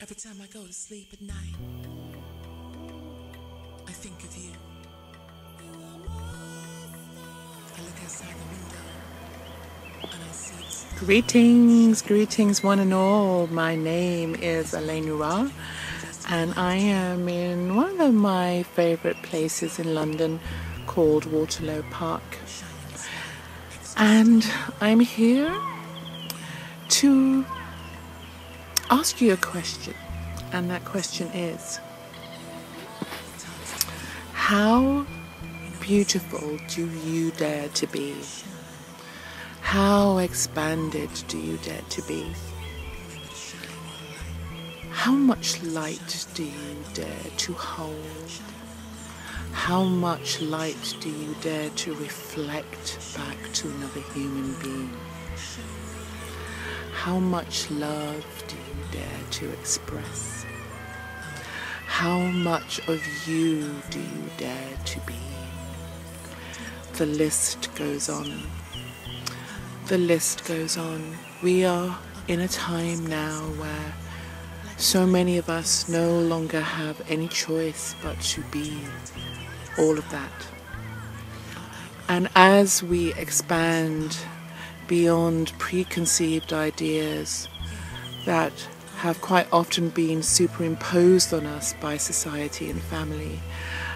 Every time I go to sleep at night, I think of you. I look outside the window and I see the stars. Greetings one and all. My name is Alaenura and I am in one of my favourite places in London called Waterloo Park. And I'm here to ask you a question, and that question is, how beautiful do you dare to be? How expanded do you dare to be? How much light do you dare to hold? How much light do you dare to reflect back to another human being? How much love do you dare to express? How much of you do you dare to be? The list goes on. The list goes on. We are in a time now where so many of us no longer have any choice but to be all of that. And as we expand beyond preconceived ideas that have quite often been superimposed on us by society and family,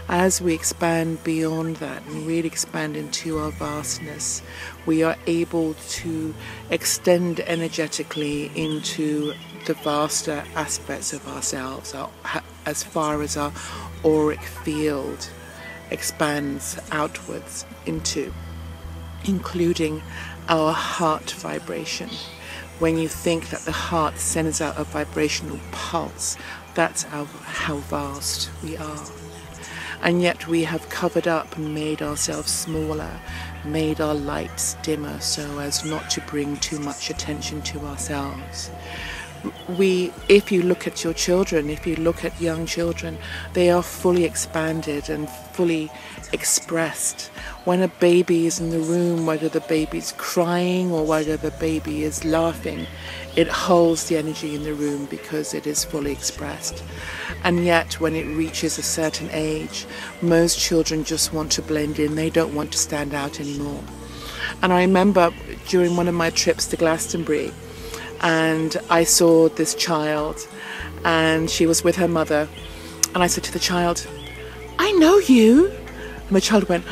as we expand beyond that and really expand into our vastness, we are able to extend energetically into the vaster aspects of ourselves, as far as our auric field expands outwards into, including our heart vibration. When you think that the heart sends out a vibrational pulse, that's how vast we are. And yet we have covered up and made ourselves smaller, made our lights dimmer so as not to bring too much attention to ourselves. If you look at your children, if you look at young children, they are fully expanded and fully expressed. When a baby is in the room, whether the baby's crying or whether the baby is laughing, it holds the energy in the room because it is fully expressed. And yet when it reaches a certain age, most children just want to blend in. They don't want to stand out anymore. And I remember during one of my trips to Glastonbury, and I saw this child and she was with her mother, and I said to the child, "I know you." And the child went,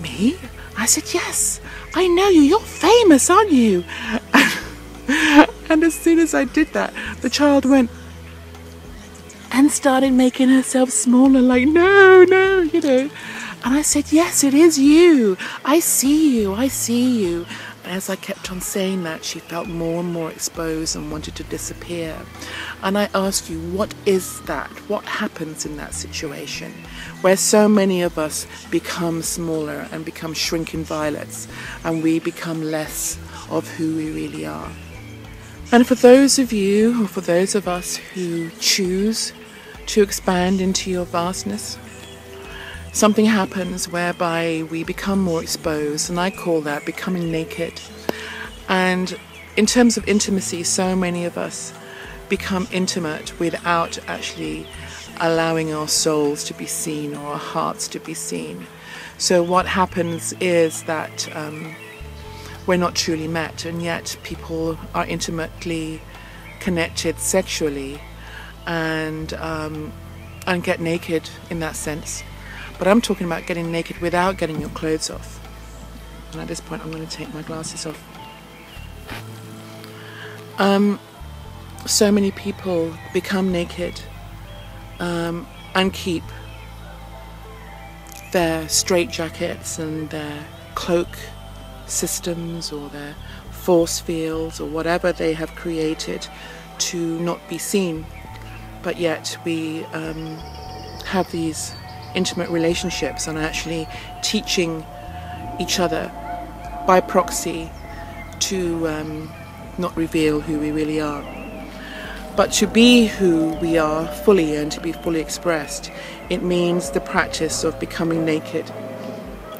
"Me?" I said, "Yes, I know you. You're famous, aren't you?" And as soon as I did that, the child went and started making herself smaller, like, no, you know. And I said, "Yes, it is you. I see you, I see you." And as I kept on saying that, she felt more and more exposed and wanted to disappear. And I asked you, what is that? What happens in that situation where so many of us become smaller and become shrinking violets, and we become less of who we really are? And for those of you, or for those of us who choose to expand into your vastness, something happens whereby we become more exposed, and I call that becoming naked. And in terms of intimacy, so many of us become intimate without actually allowing our souls to be seen or our hearts to be seen. So what happens is that we're not truly met, and yet people are intimately connected sexually and get naked in that sense. But I'm talking about getting naked without getting your clothes off. And at this point, I'm going to take my glasses off. So many people become naked and keep their straitjackets and their cloak systems or their force fields or whatever they have created to not be seen. But yet we have these intimate relationships and are actually teaching each other by proxy to not reveal who we really are. But to be who we are fully and to be fully expressed, it means the practice of becoming naked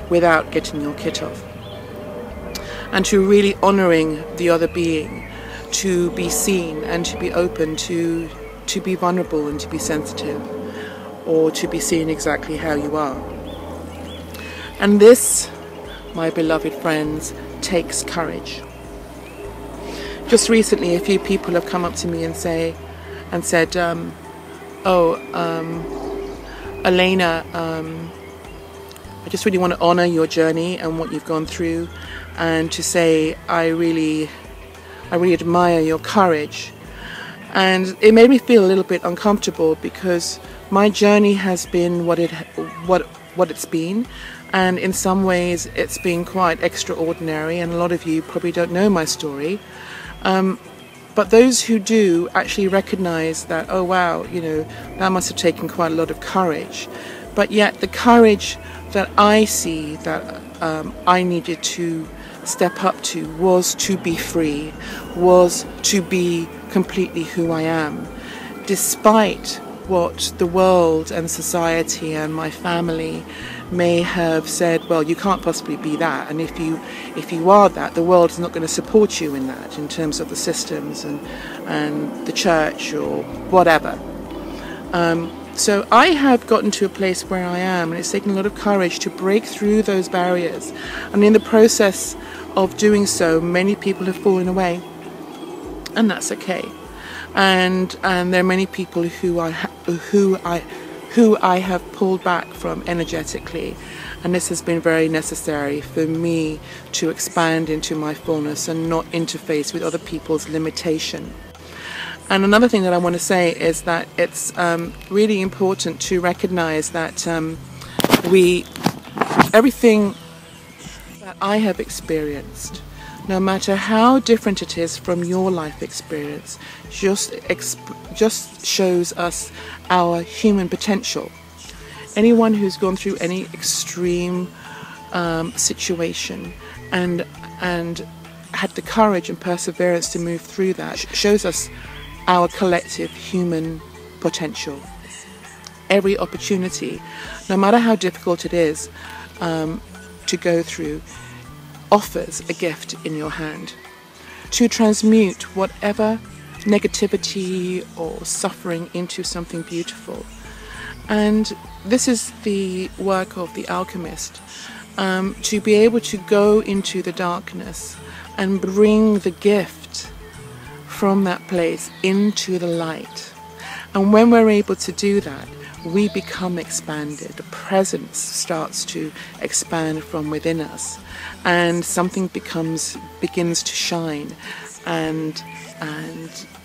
without getting your kit off. And to really honouring the other being, to be seen and to be open, to be vulnerable and to be sensitive, or to be seen exactly how you are. And this, my beloved friends, takes courage. Just recently, a few people have come up to me and said, Alaena, I just really want to honour your journey and what you've gone through, and to say I really admire your courage. And it made me feel a little bit uncomfortable, because my journey has been what it's been, and in some ways it's been quite extraordinary, and a lot of you probably don't know my story. But those who do actually recognize that, oh wow, that must have taken quite a lot of courage. But yet the courage that I see that I needed to step up to was to be free, was to be completely who I am, despite what the world and society and my family may have said. Well, you can't possibly be that, and if you are that, the world is not going to support you in that, in terms of the systems and the church or whatever. So I have gotten to a place where I am, and it's taken a lot of courage to break through those barriers, and in the process of doing so, many people have fallen away, and that's okay. And there are many people who I have pulled back from energetically, and this has been very necessary for me to expand into my fullness and not interface with other people's limitation. And another thing that I want to say is that it's really important to recognize that everything that I have experienced, no matter how different it is from your life experience, just shows us our human potential. Anyone who's gone through any extreme situation and had the courage and perseverance to move through that shows us our collective human potential. Every opportunity, no matter how difficult it is to go through, offers a gift in your hand to transmute whatever negativity or suffering into something beautiful. And this is the work of the alchemist, to be able to go into the darkness and bring the gift from that place into the light. And when we're able to do that, we become expanded. The presence starts to expand from within us, and something begins to shine, and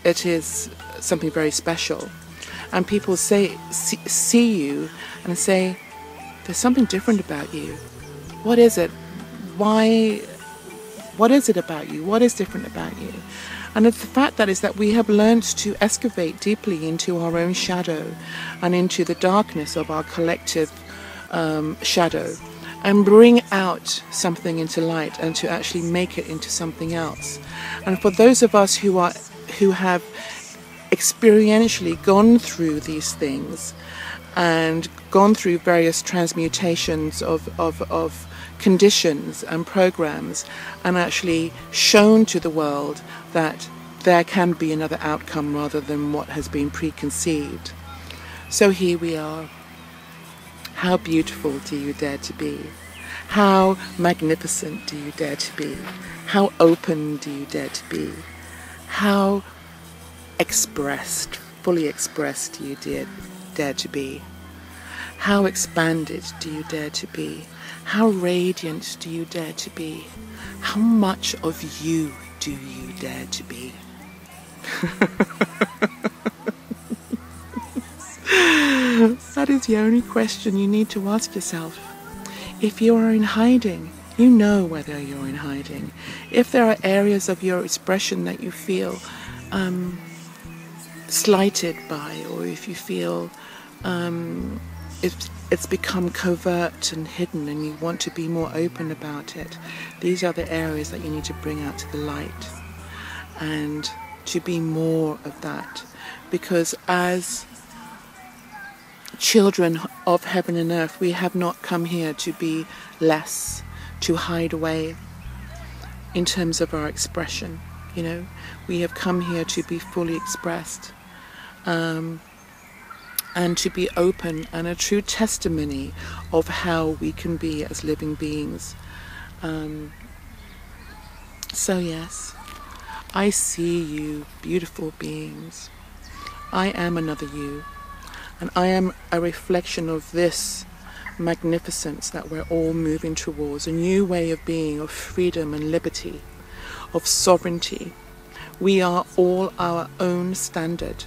it is something very special. And people see you and say, there's something different about you. What is it? Why? What is it about you? What is different about you? And it's the fact that we have learned to excavate deeply into our own shadow and into the darkness of our collective shadow, and bring out something into light, and to actually make it into something else. And for those of us who have experientially gone through these things and gone through various transmutations of conditions and programs, and actually shown to the world that there can be another outcome rather than what has been preconceived. So here we are. How beautiful do you dare to be? How magnificent do you dare to be? How open do you dare to be? How expressed, fully expressed do you dare to be? How expanded do you dare to be? How radiant do you dare to be? How much of you do you dare to be? That is the only question you need to ask yourself. If you are in hiding, you know whether you're in hiding. If there are areas of your expression that you feel slighted by, or if you feel it's become covert and hidden and you want to be more open about it, these are the areas that you need to bring out to the light, and to be more of that. Because as children of heaven and earth. We have not come here to be less, to hide away in terms of our expression. You know, we have come here to be fully expressed, and to be open, and a true testimony of how we can be as living beings. So yes, I see you, beautiful beings. I am another you, and I am a reflection of this magnificence that we're all moving towards, a new way of being, of freedom and liberty, of sovereignty. We are all our own standard.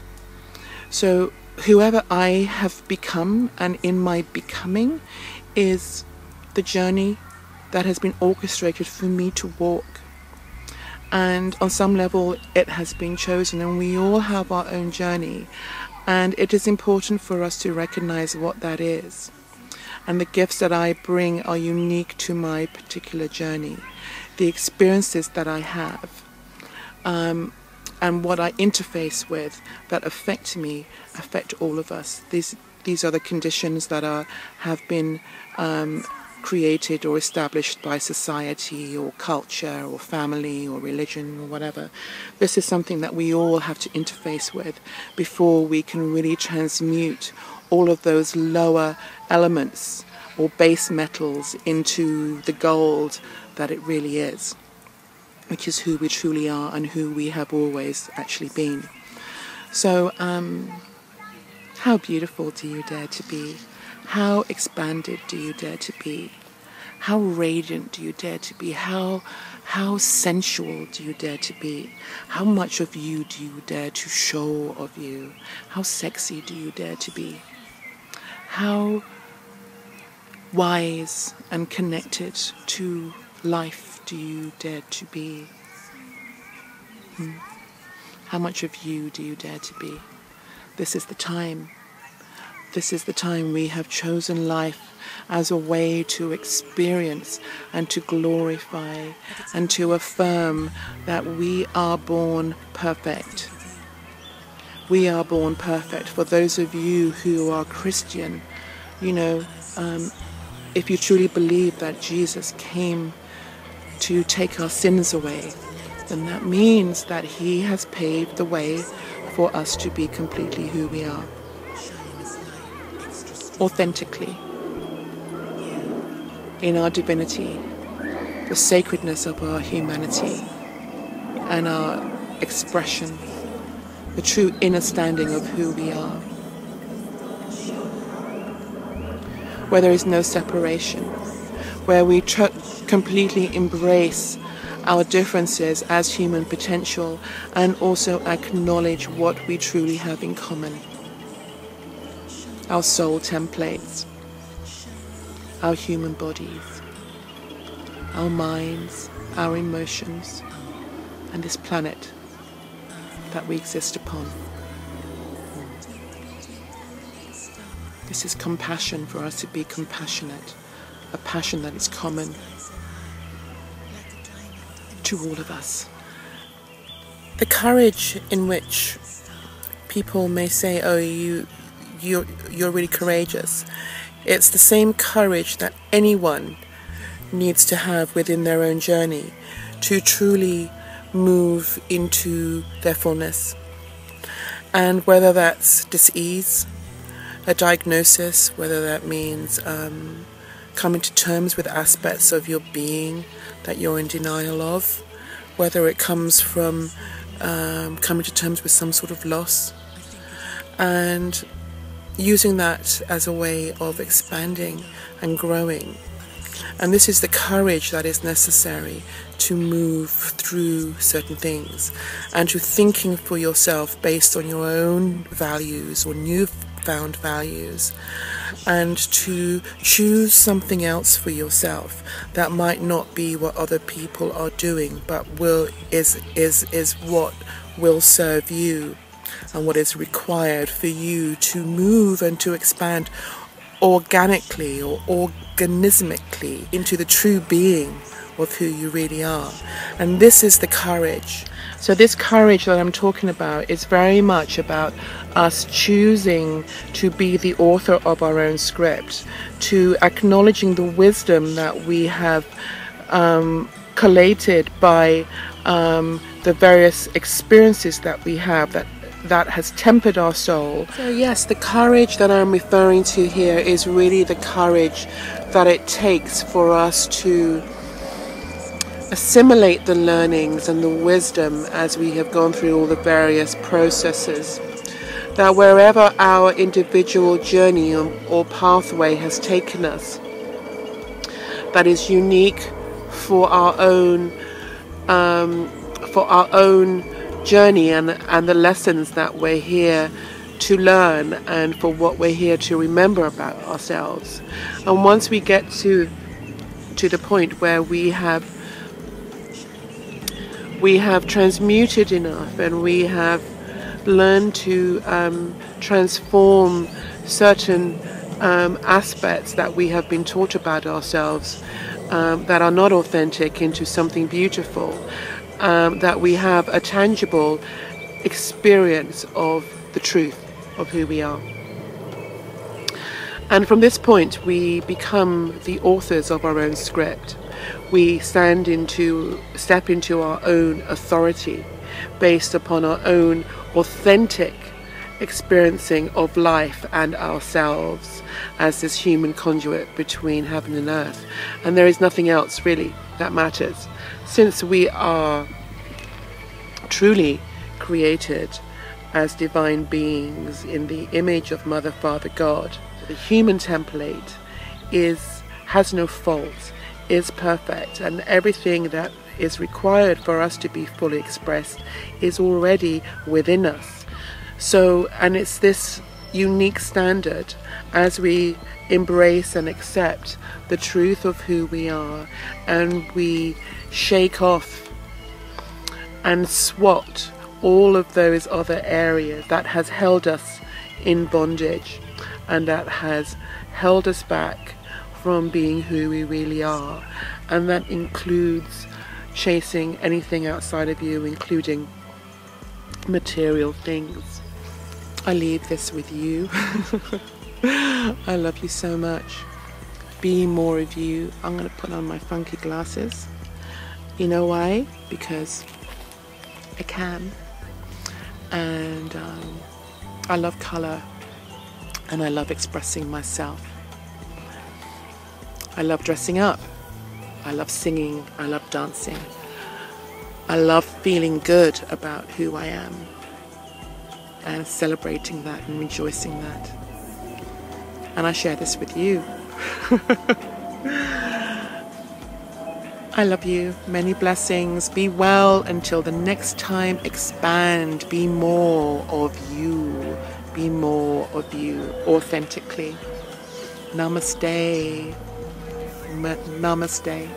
So whoever I have become, and in my becoming, is the journey that has been orchestrated for me to walk. And on some level it has been chosen, and we all have our own journey, and it is important for us to recognize what that is. And the gifts that I bring are unique to my particular journey. The experiences that I have, and what I interface with that affect me, affect all of us. These are the conditions that have been created or established by society or culture or family or religion or whatever. This is something that we all have to interface with before we can really transmute all of those lower elements or base metals into the gold that it really is, which is who we truly are and who we have always actually been. So how beautiful do you dare to be? How expanded do you dare to be? How radiant do you dare to be? How sensual do you dare to be? How much of you do you dare to show of you? How sexy do you dare to be? How wise and connected to life do you dare to be? How much of you do you dare to be? This is the time. This is the time. We have chosen life as a way to experience and to glorify and to affirm that we are born perfect. We are born perfect. For those of you who are Christian, you know, if you truly believe that Jesus came to take our sins away, then that means that he has paved the way for us to be completely who we are. Authentically, in our divinity, the sacredness of our humanity and our expression, the true inner standing of who we are, where there is no separation, where we completely embrace our differences as human potential and also acknowledge what we truly have in common. Our soul templates, our human bodies, our minds, our emotions, and this planet that we exist upon. This is compassion, for us to be compassionate, a passion that is common to all of us. The courage in which people may say, oh, you're really courageous. It's the same courage that anyone needs to have within their own journey to truly move into their fullness. And whether that's dis-ease, a diagnosis, whether that means coming to terms with aspects of your being that you're in denial of, whether it comes from coming to terms with some sort of loss, and using that as a way of expanding and growing. And this is the courage that is necessary to move through certain things and to thinking for yourself based on your own values or newfound values, and to choose something else for yourself that might not be what other people are doing, but is what will serve you and what is required for you to move and to expand organically or organismically into the true being of who you really are. And this is the courage. So this courage that I'm talking about is very much about us choosing to be the author of our own script, to acknowledging the wisdom that we have collated by the various experiences that we have that has tempered our soul. So yes, the courage that I'm referring to here is really the courage that it takes for us to assimilate the learnings and the wisdom as we have gone through all the various processes. That wherever our individual journey or pathway has taken us, that is unique for our own journey and the lessons that we're here to learn, and for what we're here to remember about ourselves. And once we get to the point where we have transmuted enough, and we have learned to transform certain aspects that we have been taught about ourselves that are not authentic into something beautiful, that we have a tangible experience of the truth of who we are. And from this point, we become the authors of our own script. We step into our own authority based upon our own authentic experiencing of life and ourselves as this human conduit between heaven and earth. And there is nothing else really that matters, since we are truly created as divine beings in the image of Mother, Father, God. The human template has no fault, is perfect, and everything that is required for us to be fully expressed is already within us. So, and it's this unique standard as we embrace and accept the truth of who we are, and we shake off and swat all of those other areas that has held us in bondage and that has held us back from being who we really are. And that includes chasing anything outside of you, including material things. I leave this with you. I love you so much. Be more of you. I'm going to put on my funky glasses. You know why? Because I can. And I love colour. And I love expressing myself. I love dressing up. I love singing. I love dancing. I love feeling good about who I am and celebrating that and rejoicing that. And I share this with you. I love you. Many blessings. Be well until the next time. Expand. Be more of you. Be more of you authentically. Namaste. Namaste.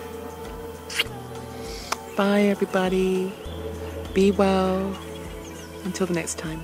Bye, everybody. Be well. Until the next time.